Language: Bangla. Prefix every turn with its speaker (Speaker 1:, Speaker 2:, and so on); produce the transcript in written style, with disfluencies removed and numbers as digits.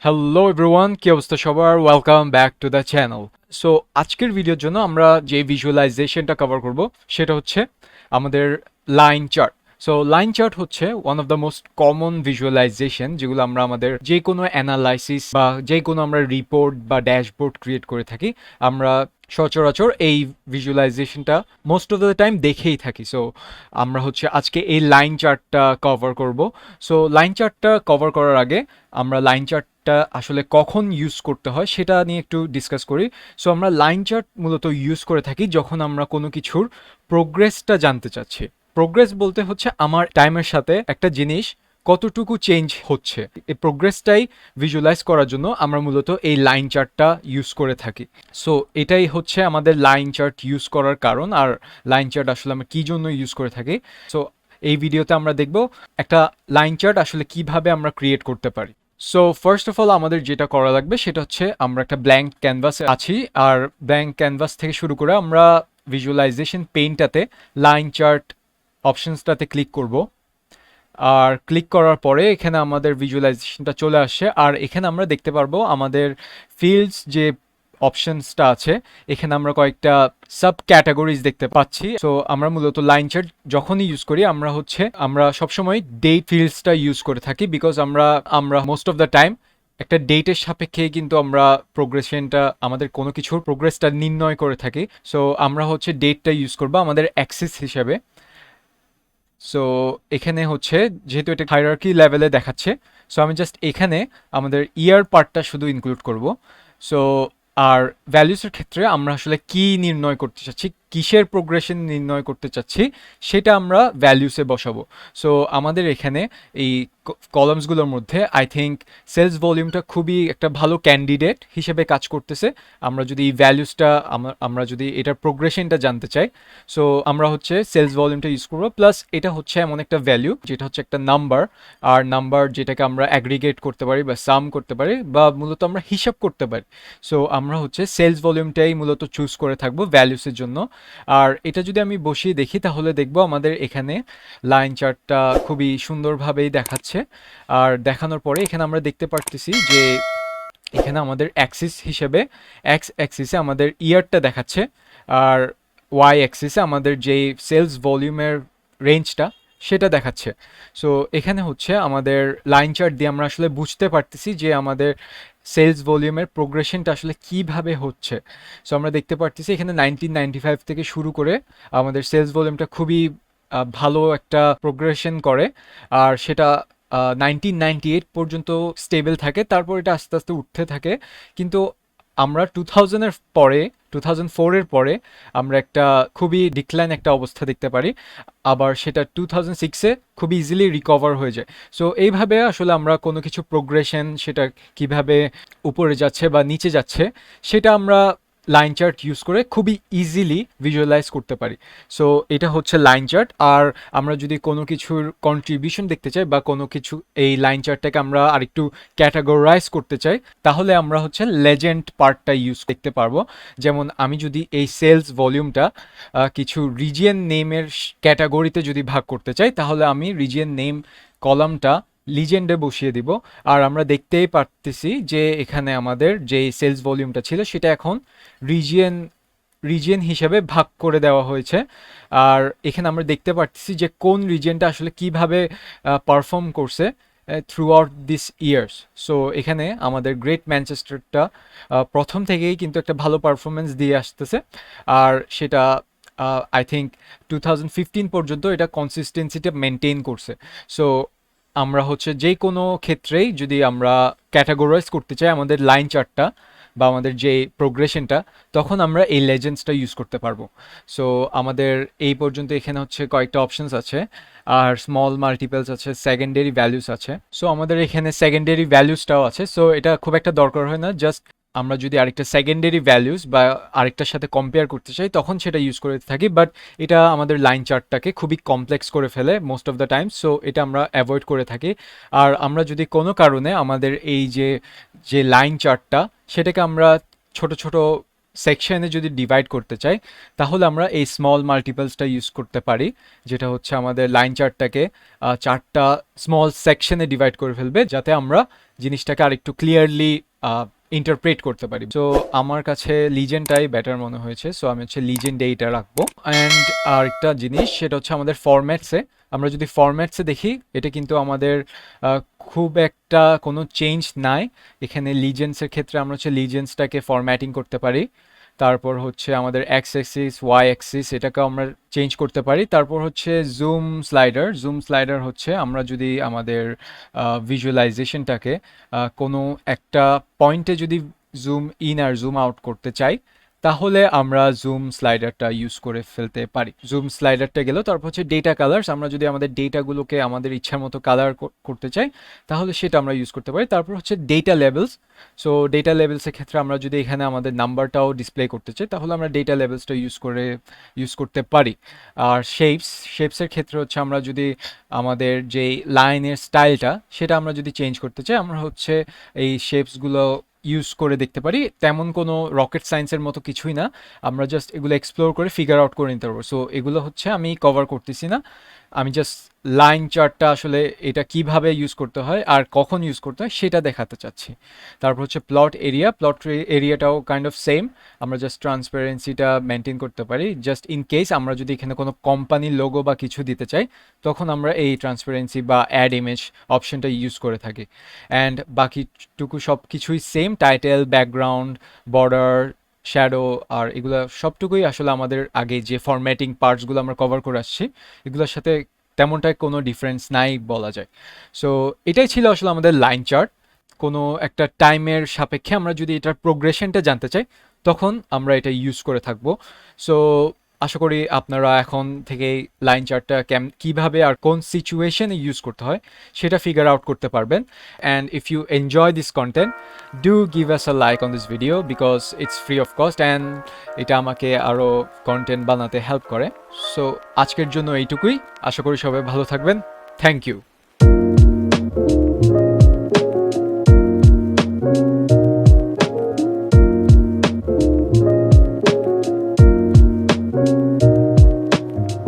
Speaker 1: হ্যালো এভরিওয়ান, কি অবস্থা সবার? Welcome back to the channel. So আজকের ভিডিওর জন্য আমরা যে ভিজুয়ালাইজেশনটা কভার করব সেটা হচ্ছে আমাদের line chart. So line chart হচ্ছে one of the most common visualisation, যেগুলো আমরা আমাদের যে কোনো অ্যানালাইসিস বা যে কোনো আমরা রিপোর্ট বা ড্যাশবোর্ড ক্রিয়েট করে থাকি। আমরা সচরাচর এই ভিজুয়ালাইজেশনটা মোস্ট অফ দ্য টাইম দেখেই থাকি। সো আমরা হচ্ছে আজকে এই লাইন চার্টটা কভার করব। সো লাইন চার্টটা কভার করার আগে আমরা লাইন চার্টটা আসলে কখন ইউজ করতে হয় সেটা নিয়ে একটু ডিসকাস করি। সো আমরা লাইন চার্ট মূলত ইউজ করে থাকি যখন আমরা কোনো কিছুর প্রোগ্রেসটা জানতে চাচ্ছি। প্রোগ্রেস বলতে হচ্ছে আমার টাইমের সাথে একটা জিনিস কতটুকু চেঞ্জ হচ্ছে, এই প্রোগ্রেসটাই ভিজুয়ালাইজ করার জন্য আমরা মূলত এই লাইন চার্টটা ইউজ করে থাকি। সো এটাই হচ্ছে আমাদের লাইন চার্ট ইউজ করার কারণ। আর লাইন চার্ট আসলে আমরা কী জন্য ইউজ করে থাকি, সো এই ভিডিওতে আমরা দেখব একটা লাইন চার্ট আসলে কিভাবে আমরা ক্রিয়েট করতে পারি। সো ফার্স্ট অফ অল আমাদের যেটা করা লাগবে সেটা হচ্ছে আমরা একটা ব্ল্যাঙ্ক ক্যানভাসে আছি, আর ব্ল্যাঙ্ক ক্যানভাস থেকে শুরু করে আমরা ভিজুয়ালাইজেশন পেইন্টটাতে লাইন চার্ট অপশনসটাতে ক্লিক করব। আর ক্লিক করার পরে এখানে আমাদের ভিজুয়ালাইজেশনটা চলে আসে, আর এখানে আমরা দেখতে পারবো আমাদের ফিল্ডস যে অপশনসটা আছে, এখানে আমরা কয়েকটা সাব ক্যাটাগরিজ দেখতে পাচ্ছি। সো আমরা মূলত লাইন চার্ট যখনই ইউজ করি আমরা সবসময় ডেট ফিল্ডসটা ইউজ করে থাকি, বিকজ আমরা মোস্ট অফ দ্য টাইম একটা ডেটের সাপেক্ষে কিন্তু আমরা প্রোগ্রেশনটা, আমাদের কোনো কিছুর প্রোগ্রেসটা নির্ণয় করে থাকি। সো আমরা হচ্ছে ডেটটা ইউজ করবো আমাদের অ্যাক্সিস হিসাবে। সো এখানে হচ্ছে যেহেতু এটা হায়ারার্কি লেভেলে দেখাচ্ছে, সো আমি জাস্ট এখানে আমাদের ইয়ার পার্টটা শুধু ইনক্লুড করব। সো আর ভ্যালুসের ক্ষেত্রে আমরা আসলে কি নির্ণয় করতে চাচ্ছি, কিসের প্রোগ্রেশন নির্ণয় করতে চাচ্ছি, সেটা আমরা ভ্যালুসে বসাবো। সো আমাদের এখানে এই কলামসগুলোর মধ্যে আই থিঙ্ক সেলস ভলিউমটা খুবই একটা ভালো ক্যান্ডিডেট হিসেবে কাজ করতেছে। আমরা যদি এই ভ্যালুসটা আমরা যদি এটার প্রোগ্রেশনটা জানতে চাই, সো আমরা হচ্ছে সেলস ভলিউমটা ইউজ করবো। প্লাস এটা হচ্ছে এমন একটা ভ্যালু যেটা হচ্ছে একটা নাম্বার, আর নাম্বার যেটাকে আমরা অ্যাগ্রিগেট করতে পারি বা সাম করতে পারি বা মূলত আমরা হিসাব করতে পারি। সো আমরা হচ্ছে সেলস ভলিউমটাই মূলত চুজ করে থাকবো ভ্যালুসের জন্য। আর এটা যদি আমি বসিয়ে দেখি তাহলে দেখবো আমাদের এখানে লাইন চার্টটা খুবই সুন্দরভাবেই দেখাচ্ছে। আর দেখানোর পরে এখানে আমরা দেখতে পারতেছি যে এখানে আমাদের অ্যাক্সিস হিসেবে এক্স অ্যাক্সিসে আমাদের ইয়ারটা দেখাচ্ছে, আর ওয়াই অ্যাক্সিসে আমাদের যেই সেলস ভলিউমের রেঞ্জটা সেটা দেখাচ্ছে। সো এখানে হচ্ছে আমাদের লাইন চার্ট দিয়ে আমরা আসলে বুঝতে পারতেছি যে আমাদের সেলস ভলিউমের প্রোগ্রেশনটা আসলে কিভাবে হচ্ছে। সো আমরা দেখতে পারতেছি এখানে 1995 থেকে শুরু করে আমাদের সেলস ভলিউমটা খুবই ভালো একটা প্রোগ্রেশন করে, আর সেটা 1998 পর্যন্ত স্টেবল থাকে, তারপর এটা আস্তে আস্তে উঠতে থাকে। কিন্তু আমরা 2000-এর পরে, 2004-এর পরে আমরা একটা খুবই ডিক্লাইন একটা অবস্থা দেখতে পারি, আবার সেটা 2006-এ খুব ইজিলি রিকভার হয়ে যায়। সো এইভাবে আসলে আমরা কোনো কিছু প্রোগ্রেশন, সেটা কিভাবে উপরে যাচ্ছে বা নিচে যাচ্ছে, সেটা আমরা লাইন চার্ট ইউজ করে খুবই ইজিলি ভিজুয়ালাইজ করতে পারি। সো এটা হচ্ছে লাইন চার্ট। আর আমরা যদি কোনো কিছুর কন্ট্রিবিউশন দেখতে চাই বা কোনো কিছু এই লাইন চার্টটাকে আমরা আরেকটু ক্যাটাগরাইজ করতে চাই, তাহলে আমরা হচ্ছে লেজেন্ড পার্টটা ইউজ দেখতে পারবো। যেমন আমি যদি এই সেলস ভলিউমটা কিছু রিজিয়ন নেমের ক্যাটাগরিতে যদি ভাগ করতে চাই, তাহলে আমি রিজিয়ন নেম কলামটা লিজেন্ডে বসিয়ে দিব। আর আমরা দেখতেই পারতেছি যে এখানে আমাদের যে সেলস ভলিউমটা ছিল সেটা এখন রিজিয়ন রিজিয়ন হিসেবে ভাগ করে দেওয়া হয়েছে। আর এখানে আমরা দেখতে পারতেছি যে কোন রিজিয়নটা আসলে কিভাবে পারফর্ম করছে through out this years. So এখানে আমাদের গ্রেট ম্যানচেস্টারটা প্রথম থেকেই কিন্তু একটা ভালো পারফরমেন্স দিয়ে আসতেছে, আর সেটা আই থিঙ্ক 2015 পর্যন্ত এটা কনসিস্টেন্সিটা মেনটেন করছে। সো আমরা হচ্ছে যে কোনো ক্ষেত্রেই যদি আমরা ক্যাটাগরাইজ করতে চাই আমাদের লাইন চার্টটা বা আমাদের যে প্রোগ্রেশনটা, তখন আমরা এই লেজেন্ডসটা ইউজ করতে পারবো। সো আমাদের এই পর্যন্ত এখানে হচ্ছে কয়েকটা অপশনস আছে, আর স্মল মাল্টিপলস আছে, সেকেন্ডারি ভ্যালুস আছে। সো আমাদের এখানে সেকেন্ডারি ভ্যালুসটাও আছে। সো এটা খুব একটা দরকার হয় না, জাস্ট আমরা যদি আরেকটা সেকেন্ডারি ভ্যালুস বা আরেকটার সাথে কম্পেয়ার করতে চাই তখন সেটা ইউজ করে থাকি, বাট এটা আমাদের লাইন চার্টটাকে খুবই কমপ্লেক্স করে ফেলে most of the time. So এটা আমরা অ্যাভয়েড করে থাকি। আর আমরা যদি কোনো কারণে আমাদের এই যে যে লাইন চার্টটা সেটাকে আমরা ছোট ছোট সেকশনে যদি ডিভাইড করতে চাই তাহলে আমরা এই স্মল মাল্টিপলসটা ইউজ করতে পারি, যেটা হচ্ছে আমাদের লাইন চার্টটাকে চারটা স্মল সেকশনে ডিভাইড করে ফেলবে, যাতে আমরা জিনিসটাকে আরেকটু ক্লিয়ারলি ইন্টারপ্রেট করতে পারি। সো আমার কাছে লিজেন্ডটাই বেটার মনে হয়েছে, সো আমি হচ্ছে লিজেন্ড এইটা রাখবো। অ্যান্ড আরেকটা জিনিস সেটা হচ্ছে আমাদের ফরম্যাটসে, আমরা যদি ফরম্যাটসে দেখি এটা কিন্তু আমাদের খুব একটা কোনো চেঞ্জ নাই এখানে। লিজেন্ডসের ক্ষেত্রে আমরা হচ্ছে লিজেন্ডসটাকে ফরম্যাটিং করতে পারি, তারপর হচ্ছে আমাদের এক্স অ্যাক্সিস ওয়াই অ্যাক্সিস এটাকেও আমরা চেঞ্জ করতে পারি। তারপর হচ্ছে জুম স্লাইডার হচ্ছে আমরা যদি আমাদের ভিজুয়ালাইজেশনটাকে কোনো একটা পয়েন্টে যদি জুম ইন আর জুম আউট করতে চাই তাহলে আমরা জুম স্লাইডারটা ইউজ করে ফেলতে পারি। জুম স্লাইডারটা গেল। তারপর হচ্ছে ডেটা কালার্স, আমরা যদি আমাদের ডেটাগুলোকে আমাদের ইচ্ছার মতো কালার করতে চাই তাহলে সেটা আমরা ইউজ করতে পারি। তারপর হচ্ছে ডেটা লেভেলস। সো ডেটা লেভেলসের ক্ষেত্রে আমরা যদি এখানে আমাদের নাম্বারটাও ডিসপ্লে করতে চাই তাহলে আমরা ডেটা লেভেলসটা ইউজ করতে পারি। আর শেপসের ক্ষেত্রে হচ্ছে আমরা যদি আমাদের যে লাইনের স্টাইলটা সেটা আমরা যদি চেঞ্জ করতে চাই আমরা হচ্ছে এই শেপসগুলো ইউজ করে দেখতে পারি। তেমন কোনো রকেট সায়েন্সের মতো কিছুই না, আমরা জাস্ট এগুলো এক্সপ্লোর করে ফিগার আউট করে নিতে পারবো। সো এগুলো হচ্ছে আমি কভার করতেছি না, আমি জাস্ট লাইন চার্টটা আসলে এটা কিভাবে ইউজ করতে হয় আর কখন ইউজ করতে হয় সেটা দেখাতে চাচ্ছি। তারপর হচ্ছে প্লট এরিয়াটাও কাইন্ড অফ সেম, আমরা জাস্ট ট্রান্সপারেন্সিটা মেনটেন করতে পারি। জাস্ট ইন কেস আমরা যদি এখানে কোনো কোম্পানির লোগো বা কিছু দিতে চাই তখন আমরা এই ট্রান্সপারেন্সি বা অ্যাড ইমেজ অপশনটা ইউজ করে থাকি। অ্যান্ড বাকিটুকু সব কিছুই same, title, background, border, shadow আর এগুলো সবটুকুই আসলে আমাদের আগে যে ফরম্যাটিং পার্টসগুলো আমরা কভার করে আসছি এগুলোর সাথে তেমনটাই কোনো ডিফারেন্স নাই বলা যায়। সো এটাই ছিল আসলে আমাদের লাইন চার্ট। কোনো একটা টাইমের সাপেক্ষে আমরা যদি এটার প্রোগ্রেশনটা জানতে চাই তখন আমরা এটা ইউজ করে থাকবো। সো আশা করি আপনারা এখন থেকে লাইন চার্টটা কিভাবে আর কোন সিচুয়েশনে ইউজ করতে হয় সেটা ফিগার আউট করতে পারবেন। And if you enjoy this content do give us a like on this video because it's free of cost and এটা আমাকে আরও কন্টেন্ট বানাতে হেল্প করে। সো আজকের জন্য এইটুকুই, আশা করি সবাই ভালো থাকবেন। Thank you.